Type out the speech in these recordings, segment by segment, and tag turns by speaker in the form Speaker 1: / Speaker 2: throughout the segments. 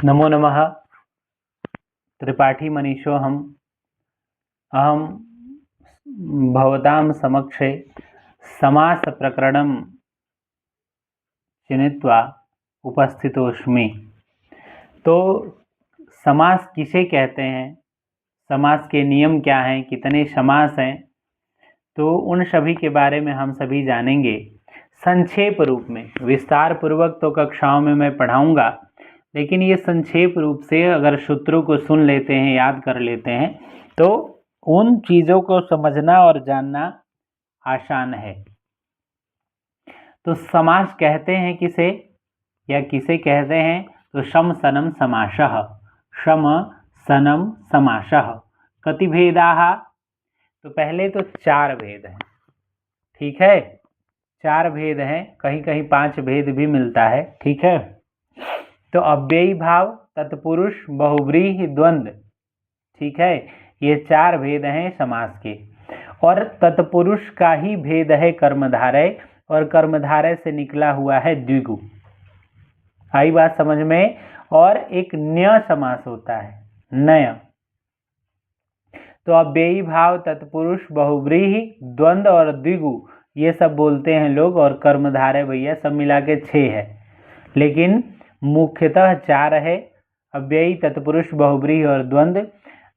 Speaker 1: नमो नमः। त्रिपाठी मनीषोऽहम्। अहं भवतां समक्षे समासप्रकरणं चिन्त्वा उपस्थितोऽस्मि। तो समास किसे कहते हैं, समास के नियम क्या हैं, कितने समास हैं, तो उन सभी के बारे में हम सभी जानेंगे संक्षेप रूप में। विस्तार पूर्वक तो कक्षाओं में मैं पढ़ाऊंगा, लेकिन ये संक्षेप रूप से अगर सूत्रों को सुन लेते हैं, याद कर लेते हैं, तो उन चीज़ों को समझना और जानना आसान है। तो समास कहते हैं किसे या किसे कहते हैं, तो शम सनम समासः। शम सनम समासः। कति भेदाः, तो पहले तो 4 भेद हैं। ठीक है, 4 भेद हैं, कहीं कहीं 5 भेद भी मिलता है। ठीक है, तो अव्ययी भाव, तत्पुरुष, बहुव्रीहि, द्वंद्व। ठीक है, ये 4 भेद हैं समास के। और तत्पुरुष का ही भेद है कर्मधारय, और कर्मधारय से निकला हुआ है द्विगु। आई बात समझ में। और एक न्य समास होता है, नय। तो अव्ययी भाव, तत्पुरुष, बहुव्रीहि, द्वंद्व और द्विगु, ये सब बोलते हैं लोग, और कर्मधारय भैया सब मिला के 6 है, लेकिन मुख्यतः 4 है। अव्ययी, तत्पुरुष, बहुव्रीहि और द्वंद्व।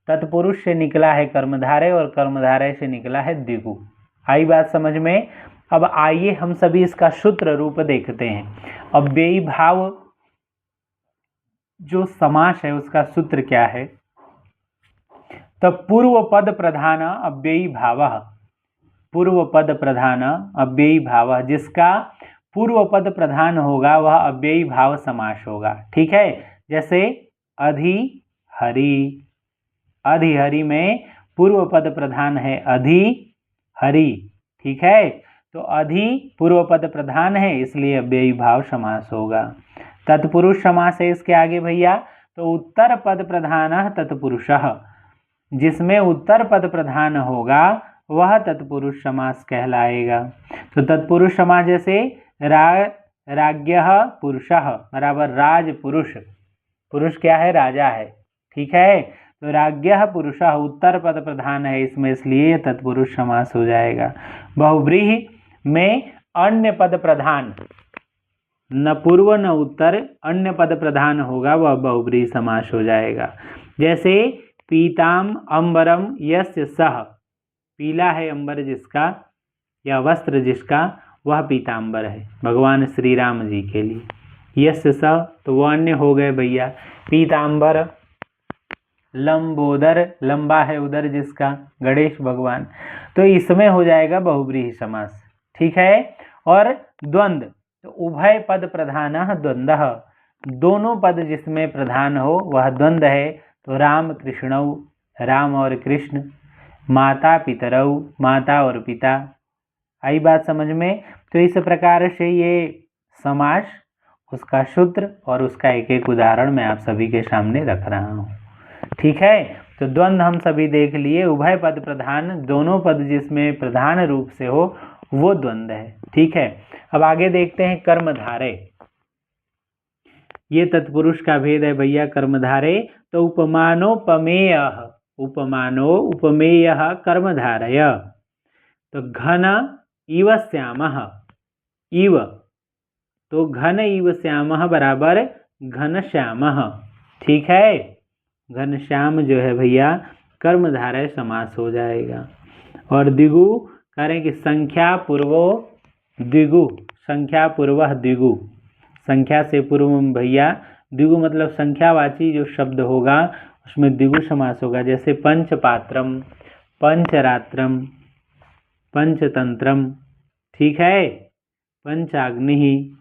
Speaker 1: तत्पुरुष से निकला है कर्मधारय, और कर्मधारय से निकला है द्विगु। आई बात समझ में। अब आइए हम सभी इसका सूत्र रूप देखते हैं। अव्ययी भाव जो समास है उसका सूत्र क्या है, तो पूर्व पद प्रधान अव्ययी भावः। पूर्व पद प्रधान अव्ययी भावः, जिसका पूर्व पद प्रधान होगा वह अव्ययी भाव समास होगा। ठीक है, जैसे अधि हरि। अधि हरि में पूर्व पद प्रधान है अधि हरि। ठीक है, तो अधि पूर्व पद प्रधान है, इसलिए अव्ययी भाव समास होगा। तत्पुरुष समास है इसके आगे भैया, तो उत्तर पद प्रधान तत्पुरुषः। जिसमें उत्तर पद प्रधान होगा वह तत्पुरुष समास कहलाएगा। तो तत्पुरुष समास जैसे राज्ञः पुरुषः बराबर राज पुरुष। पुरुष क्या है, राजा है। ठीक है, तो राज्ञः पुरुषः उत्तर पद प्रधान है इसमें, इसलिए तत्पुरुष समास हो जाएगा। बहुव्रीहि में अन्य पद प्रधान, न पूर्व न उत्तर, अन्य पद प्रधान होगा, वह बहुव्रीहि समास हो जाएगा। जैसे पीताम अंबरम यस्य सः। पीला है अंबर जिसका, या वस्त्र जिसका, वह पीतांबर है भगवान श्री राम जी के लिए। यस्य सः, तो वो अन्य हो गए भैया। पीतांबर। लंबोदर, लंबा है उदर जिसका, गणेश भगवान, तो इसमें हो जाएगा बहुव्रीहि समास। ठीक है, और द्वंद्व, तो उभय पद प्रधानः द्वंद्वः। दोनों पद जिसमें प्रधान हो वह द्वंद्व है। तो राम कृष्णौ, राम और कृष्ण। माता पितरौ, माता और पिता। आई बात समझ में। तो इस प्रकार से ये समास, उसका सूत्र और उसका एक एक उदाहरण मैं आप सभी के सामने रख रहा हूँ। ठीक है, तो द्वंद्व हम सभी देख लिए। उभय पद प्रधान, दोनों पद जिसमें प्रधान रूप से हो वो द्वंद्व है। ठीक है, अब आगे देखते हैं कर्मधारय। ये तत्पुरुष का भेद है भैया कर्मधारय। तो उपमानोपमेय, उपमानो उपमेय कर्मधारय। तो घन इव श्यामः, इव, तो घन इव श्यामः बराबर घनश्यामः। ठीक है, घनश्याम जो है भैया कर्मधारय समास हो जाएगा। और द्विगु करें कि संख्या पूर्वो द्विगु, संख्या पूर्वः द्विगु। संख्या से पूर्व भैया द्विगु मतलब संख्यावाची जो शब्द होगा उसमें द्विगु समास होगा। जैसे पंचपात्रम, पंचरात्रम, पंचतंत्रम। ठीक है, पंचाग्नि।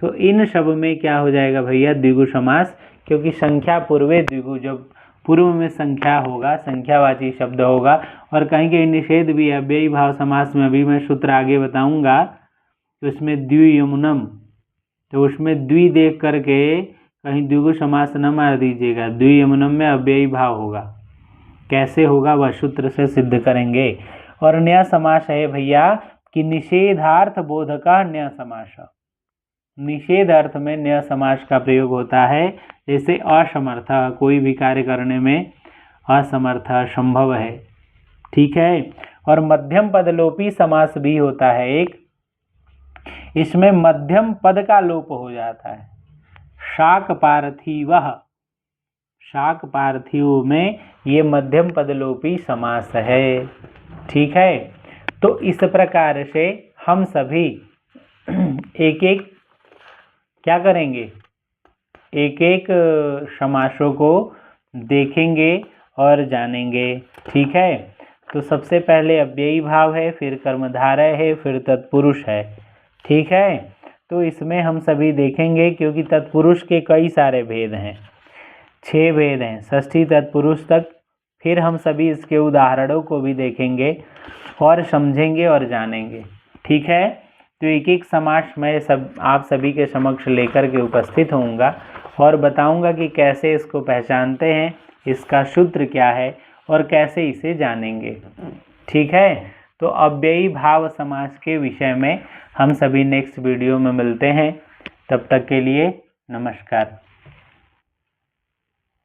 Speaker 1: तो इन सब में क्या हो जाएगा भैया, द्विगु समास, क्योंकि संख्या पूर्वे द्विगु, जब पूर्व में संख्या होगा, संख्यावाची शब्द होगा। और कहीं कहीं निषेध भी है अव्ययी भाव समास में, अभी मैं सूत्र आगे बताऊंगा। तो इसमें द्वियमुनम, तो उसमें द्वि देख करके कहीं द्विगु समास न मार दीजिएगा। द्वियमुनम में अव्ययी भाव होगा, कैसे होगा वह सूत्र से सिद्ध करेंगे। और न्य समास है भैया कि निषेधार्थ बोधक न्य समास। निषेध अर्थ में न्य समास का प्रयोग होता है। जैसे असमर्थ, कोई भी कार्य करने में असमर्थ, असंभव है। ठीक है। और मध्यम पदलोपी समास भी होता है एक, इसमें मध्यम पद का लोप हो जाता है। शाक पार्थिवः, शाक पार्थिव में ये मध्यम पदलोपी समास है। ठीक है। तो इस प्रकार से हम सभी एक एक क्या करेंगे, एक एक समासों को देखेंगे और जानेंगे। ठीक है। तो सबसे पहले अव्ययी भाव है, फिर कर्मधारय है, फिर तत्पुरुष है। ठीक है। तो इसमें हम सभी देखेंगे, क्योंकि तत्पुरुष के कई सारे भेद हैं, 6 भेद हैं, षष्ठी तत्पुरुष तक। फिर हम सभी इसके उदाहरणों को भी देखेंगे और समझेंगे और जानेंगे। ठीक है। तो एक एक समास मैं आप सभी के समक्ष लेकर के उपस्थित होऊंगा और बताऊंगा कि कैसे इसको पहचानते हैं, इसका सूत्र क्या है और कैसे इसे जानेंगे। ठीक है। तो अव्ययी भाव समास के विषय में हम सभी नेक्स्ट वीडियो में मिलते हैं। तब तक के लिए नमस्कार।